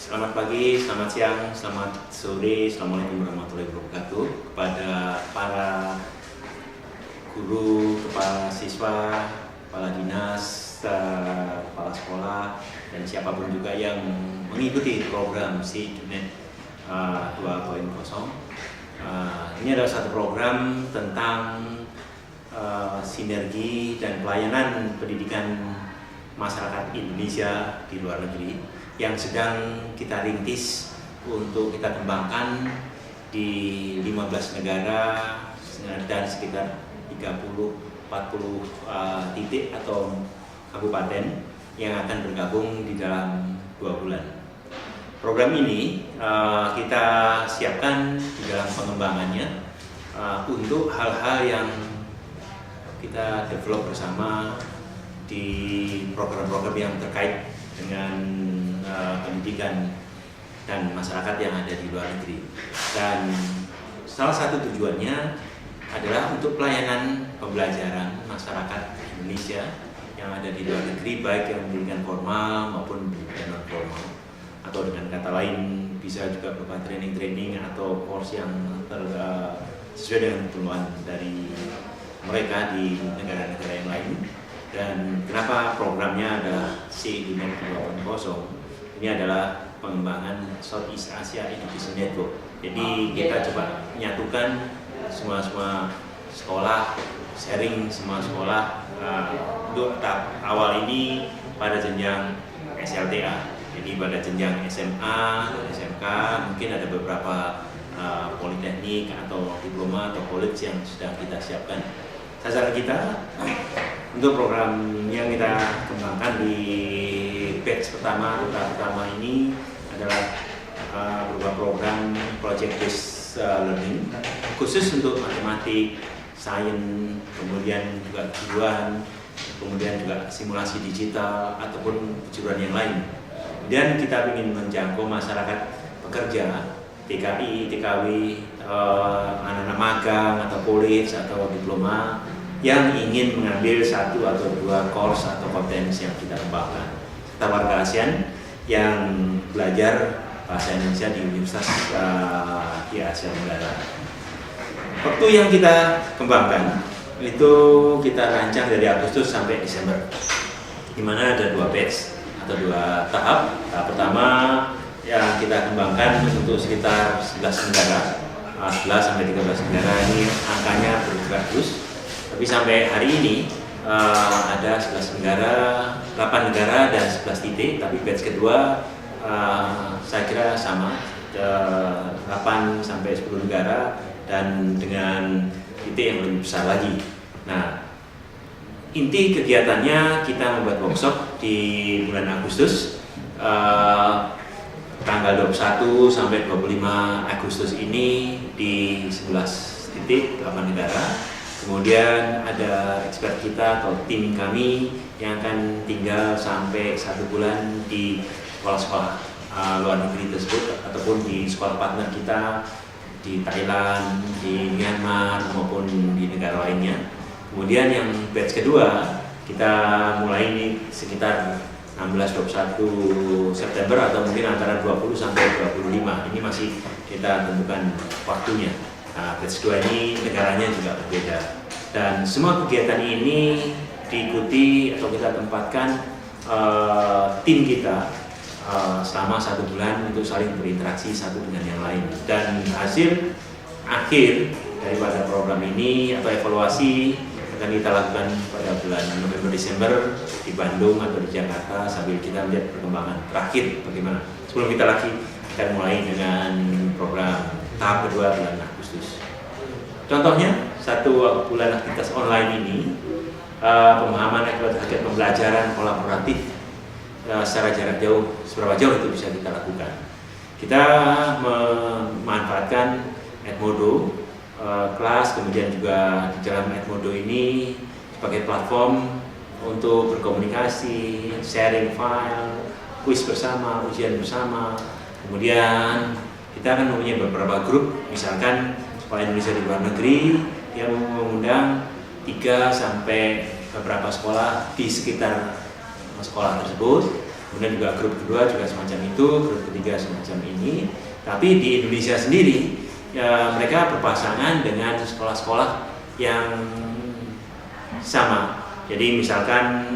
Selamat pagi, selamat siang, selamat sore, Assalamualaikum warahmatullahi wabarakatuh kepada para guru, kepala siswa, kepala dinas, kepala sekolah, dan siapapun juga yang mengikuti program SEED.net 2.0. Ini adalah satu program tentang sinergi dan pelayanan pendidikan masyarakat Indonesia di luar negeri yang sedang kita rintis untuk kita kembangkan di 15 negara dan sekitar 30-40 titik atau kabupaten yang akan bergabung di dalam 2 bulan. Program ini kita siapkan di dalam pengembangannya untuk hal-hal yang kita develop bersama di program-program yang terkait dengan pendidikan dan masyarakat yang ada di luar negeri. Dan salah satu tujuannya adalah untuk pelayanan pembelajaran masyarakat Indonesia yang ada di luar negeri, baik yang pendidikan formal maupun pendidikan non formal, atau dengan kata lain bisa juga berupa training atau course yang sesuai dengan keperluan dari mereka di negara-negara yang lain. Dan kenapa programnya adalah SEED.net 2.0? Ini adalah pengembangan Southeast Asia Education Network. Jadi kita coba menyatukan semua sekolah, sharing semua sekolah untuk tahap awal ini pada jenjang SLTA. Jadi pada jenjang SMA, SMK, mungkin ada beberapa politeknik atau diploma atau college yang sudah kita siapkan. Sasaran kita untuk program yang kita kembangkan di batch pertama ini adalah berupa program project based learning khusus untuk matematik, sains, kemudian juga kejuruan, kemudian juga simulasi digital ataupun kejuruan yang lain. Dan kita ingin menjangkau masyarakat pekerja, TKI, TKW, anak-anak magang atau college atau diploma yang ingin mengambil 1 atau 2 course atau kompetensi yang kita kembangkan, serta warga ASEAN yang belajar bahasa Indonesia di Universitas di Asia Tenggara. Waktu yang kita kembangkan itu kita rancang dari Agustus sampai Desember, di mana ada 2 batch atau 2 tahap. Tahap pertama yang kita kembangkan untuk sekitar 11 negara, 11 sampai 13 negara. Ini angkanya bergerak terus. Tapi sampai hari ini ada 11 negara, 8 negara dan 11 titik. Tapi batch kedua saya kira sama, 8 sampai 10 negara dan dengan titik yang lebih besar lagi. Nah, inti kegiatannya kita membuat workshop di bulan Agustus, tanggal 21 sampai 25 Agustus ini di 11 titik, 8 negara. Kemudian ada expert kita atau tim kami yang akan tinggal sampai 1 bulan di sekolah-sekolah luar negeri tersebut ataupun di sekolah partner kita di Thailand, di Myanmar maupun di negara lainnya. Kemudian yang batch kedua kita mulai ini sekitar 16-21 September atau mungkin antara 20 sampai 25. Ini masih kita tentukan waktunya. Nah, batch 2 ini negaranya juga berbeda. Dan semua kegiatan ini diikuti atau kita tempatkan tim kita selama 1 bulan untuk saling berinteraksi satu dengan yang lain. Dan hasil akhir daripada program ini atau evaluasi akan kita lakukan pada bulan November Desember di Bandung atau di Jakarta sambil kita melihat perkembangan terakhir bagaimana. Sebelum kita mulai dengan program tahap kedua bulan Agustus. Contohnya 1 bulan aktivitas online ini pemahaman akibat pembelajaran kolaboratif secara jarak jauh, seberapa jauh itu bisa kita lakukan. Kita memanfaatkan Edmodo kelas, kemudian juga di dalam Edmodo ini sebagai platform untuk berkomunikasi, sharing file, kuis bersama, ujian bersama. Kemudian kita akan mempunyai beberapa grup, misalkan sekolah Indonesia di luar negeri yang mengundang 3 sampai beberapa sekolah di sekitar sekolah tersebut. Kemudian juga grup kedua juga semacam itu, grup ketiga semacam ini. Tapi di Indonesia sendiri ya, mereka berpasangan dengan sekolah-sekolah yang sama. Jadi misalkan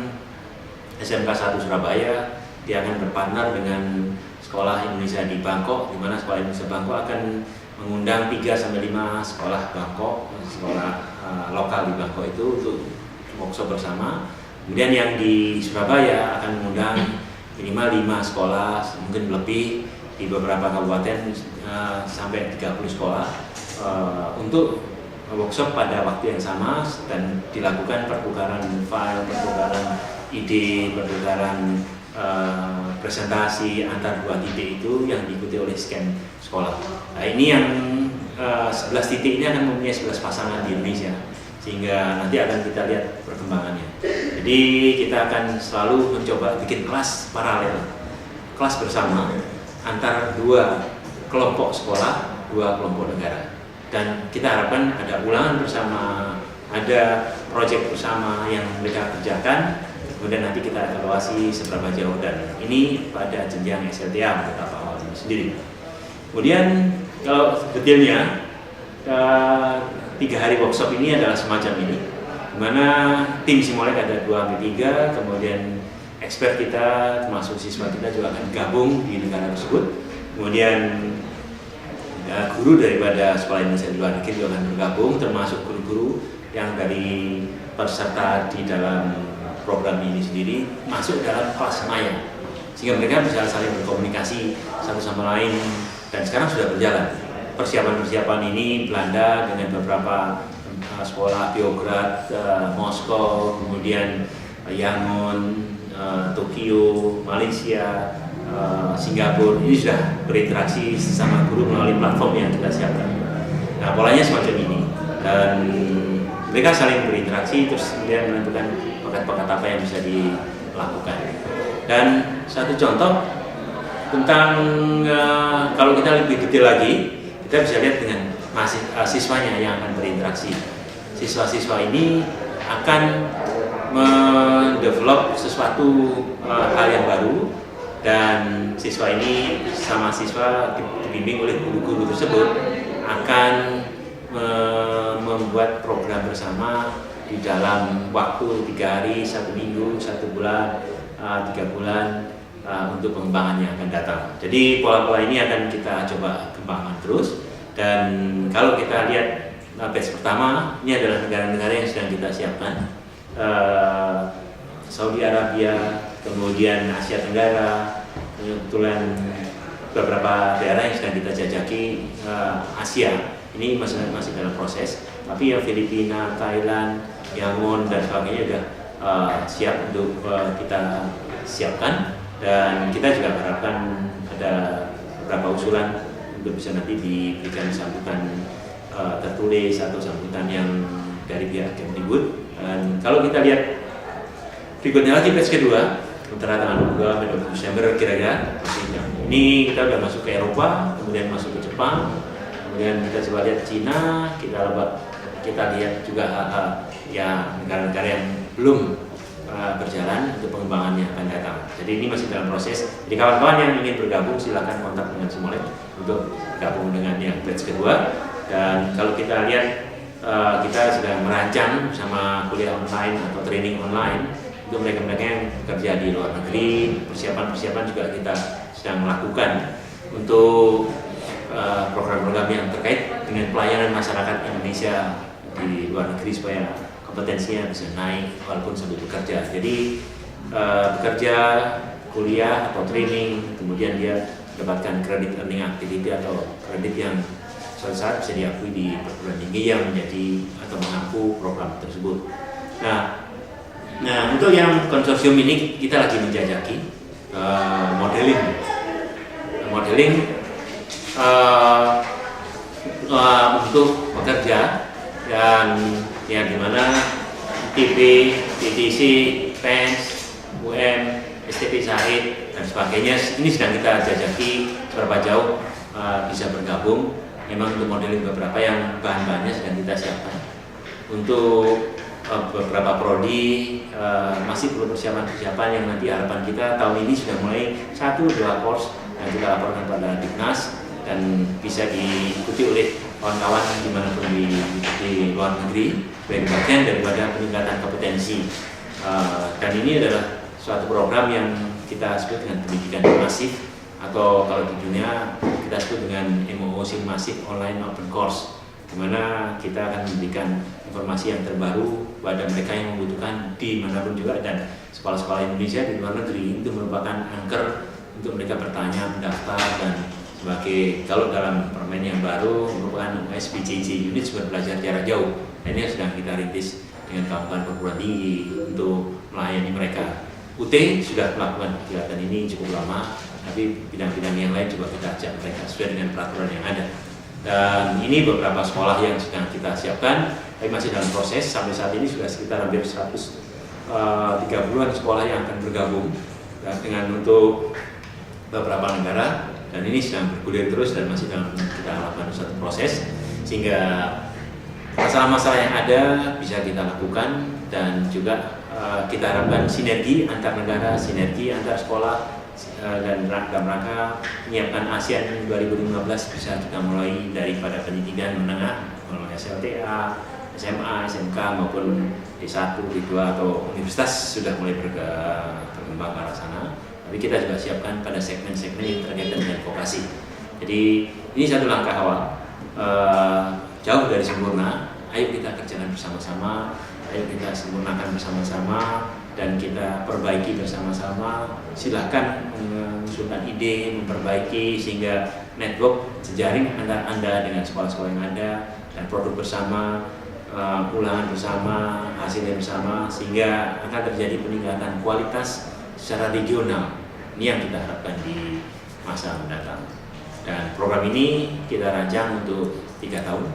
SMK 1 Surabaya, dia akan berpartner dengan sekolah Indonesia di Bangkok, di mana sekolah Indonesia Bangkok akan mengundang 3-5 sekolah Bangkok, sekolah lokal di Bangkok itu untuk workshop bersama. Kemudian yang di Surabaya akan mengundang minimal 5 sekolah, mungkin lebih di beberapa kabupaten sampai 30 sekolah untuk workshop pada waktu yang sama dan dilakukan pertukaran file, pertukaran ide, pertukaran presentasi antar 2 titik itu yang diikuti oleh sekian sekolah. Nah, ini yang 11 titik ini akan mempunyai 11 pasangan di Indonesia, sehingga nanti akan kita lihat perkembangannya. Jadi kita akan selalu mencoba bikin kelas paralel, kelas bersama antara 2 kelompok sekolah, 2 kelompok negara. Dan kita harapkan ada ulangan bersama, ada proyek bersama yang mereka kerjakan. Kemudian nanti kita evaluasi seberapa jauh, dan ini pada jenjang SLTA untuk tahap awal ini sendiri. Kemudian kalau detailnya 3 hari workshop ini adalah semacam ini, di mana tim Simolek ada 2-3, kemudian expert kita termasuk siswa kita juga akan gabung di negara tersebut. Kemudian guru daripada sekolah Indonesia di luar negeri juga akan bergabung, termasuk guru-guru yang dari peserta di dalam program ini sendiri masuk dalam kelas maya, sehingga mereka bisa saling berkomunikasi satu sama lain, dan sekarang sudah berjalan persiapan-persiapan ini. Belanda dengan beberapa sekolah, Beograd, Moskow, kemudian Yangon, Tokyo, Malaysia, Singapura, ini sudah berinteraksi sesama guru melalui platform yang kita siapkan. Nah, polanya semacam ini, dan mereka saling berinteraksi terus kemudian menentukan bakat-bakat apa yang bisa dilakukan. Dan satu contoh tentang kalau kita lebih detail lagi, kita bisa lihat dengan siswanya yang akan berinteraksi. Siswa-siswa ini akan mendevelop sesuatu hal yang baru, dan siswa ini sama siswa dibimbing oleh guru-guru tersebut akan membuat program bersama di dalam waktu 3 hari, 1 minggu, 1 bulan, 3 bulan untuk pengembangan yang akan datang. Jadi pola-pola ini akan kita coba kembangkan terus, dan kalau kita lihat batch pertama, ini adalah negara-negara yang sedang kita siapkan. Saudi Arabia, kemudian Asia Tenggara, kebetulan beberapa daerah yang sedang kita jajaki Asia. Ini masih dalam proses, tapi ya Filipina, Thailand, Yangon dan sebagainya sudah siap untuk kita siapkan, dan kita juga harapkan ada beberapa usulan untuk bisa nanti diberikan sambutan tertulis atau sambutan yang dari pihak Kemdikbud. Dan kalau kita lihat berikutnya lagi batch kedua antara tanggal 2 Desember kira-kira, ini kita udah masuk ke Eropa, kemudian masuk ke Jepang, kemudian kita coba lihat Cina, kita lihat juga ya negara-negara yang belum berjalan untuk pengembangannya akan datang. Jadi ini masih dalam proses. Jadi kawan-kawan yang ingin bergabung silakan kontak dengan Simolek untuk bergabung dengan yang batch kedua. Dan kalau kita lihat kita sedang merancang sama kuliah online atau training online untuk mereka-mereka yang bekerja di luar negeri. Persiapan-persiapan juga kita sedang melakukan untuk program-program yang terkait dengan pelayanan masyarakat Indonesia di luar negeri supaya kompetensinya bisa naik walaupun sambil bekerja. Jadi bekerja, kuliah atau training, kemudian dia mendapatkan kredit earning activity atau kredit yang suatu saat bisa diakui di perguruan tinggi yang menjadi atau mengampu program tersebut. Nah, untuk yang konsorsium ini kita lagi menjajaki modeling untuk bekerja, dan yang dimana TP, TTC, PENS, UM, STP Sahid dan sebagainya ini sedang kita jajaki seberapa jauh bisa bergabung. Memang untuk modeling beberapa yang bahan-bahannya sedang kita siapkan. Untuk beberapa prodi masih perlu persiapan yang nanti harapan kita tahun ini sudah mulai 1-2 course yang kita laporkan pada Dignas dan bisa diikuti oleh kawan-kawan dimanapun di luar negeri sebagai bagian daripada peningkatan kompetensi. Dan ini adalah suatu program yang kita sebut dengan pendidikan masif, atau kalau di dunia kita sebut dengan MOOC Masif Online Open Course, di mana kita akan memberikan informasi yang terbaru pada mereka yang membutuhkan dimanapun juga, dan sekolah-sekolah Indonesia di luar negeri itu merupakan anchor untuk mereka bertanya, mendaftar, dan sebagai kalau dalam permen yang baru merupakan USBJJ unit buat belajar jarak jauh. Dan ini sedang kita rintis dengan kawan-kawan perguruan tinggi untuk melayani mereka. UT sudah melakukan kegiatan ini cukup lama, tapi bidang-bidang yang lain juga kita ajak mereka sesuai dengan peraturan yang ada. Dan ini beberapa sekolah yang sedang kita siapkan, tapi masih dalam proses. Sampai saat ini sudah sekitar hampir 130-an sekolah yang akan bergabung dengan untuk beberapa negara, dan ini sedang bergulir terus dan masih dalam kita lakukan satu proses, sehingga masalah-masalah yang ada bisa kita lakukan, dan juga kita harapkan sinergi antar negara, sinergi antar sekolah, dan dalam rangka menyiapkan ASEAN 2015 bisa kita mulai daripada pendidikan menengah melalui SLTA, SMA, SMK maupun D1, D2 atau universitas sudah mulai berkembang ke arah sana. Tapi kita juga siapkan pada segmen-segmen yang terkait dengan vokasi. Jadi ini satu langkah awal, jauh dari sempurna. Ayo kita kerjakan bersama-sama, ayo kita sempurnakan bersama-sama, dan kita perbaiki bersama-sama. Silahkan mengusulkan ide, memperbaiki sehingga network jejaring antara Anda dengan sekolah-sekolah yang ada, dan produk bersama, ulangan bersama, hasilnya bersama, sehingga akan terjadi peningkatan kualitas secara regional. Ini yang kita harapkan di masa mendatang. Dan program ini kita rancang untuk 3 tahun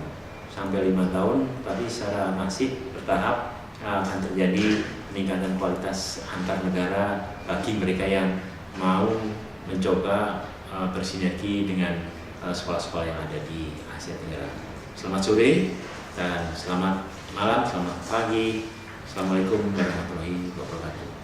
sampai 5 tahun, tapi secara masif bertahap akan terjadi peningkatan kualitas antar negara bagi mereka yang mau mencoba bersinergi dengan sekolah-sekolah yang ada di Asia Tenggara. Selamat sore dan selamat malam, selamat pagi. Assalamualaikum warahmatullahi wabarakatuh.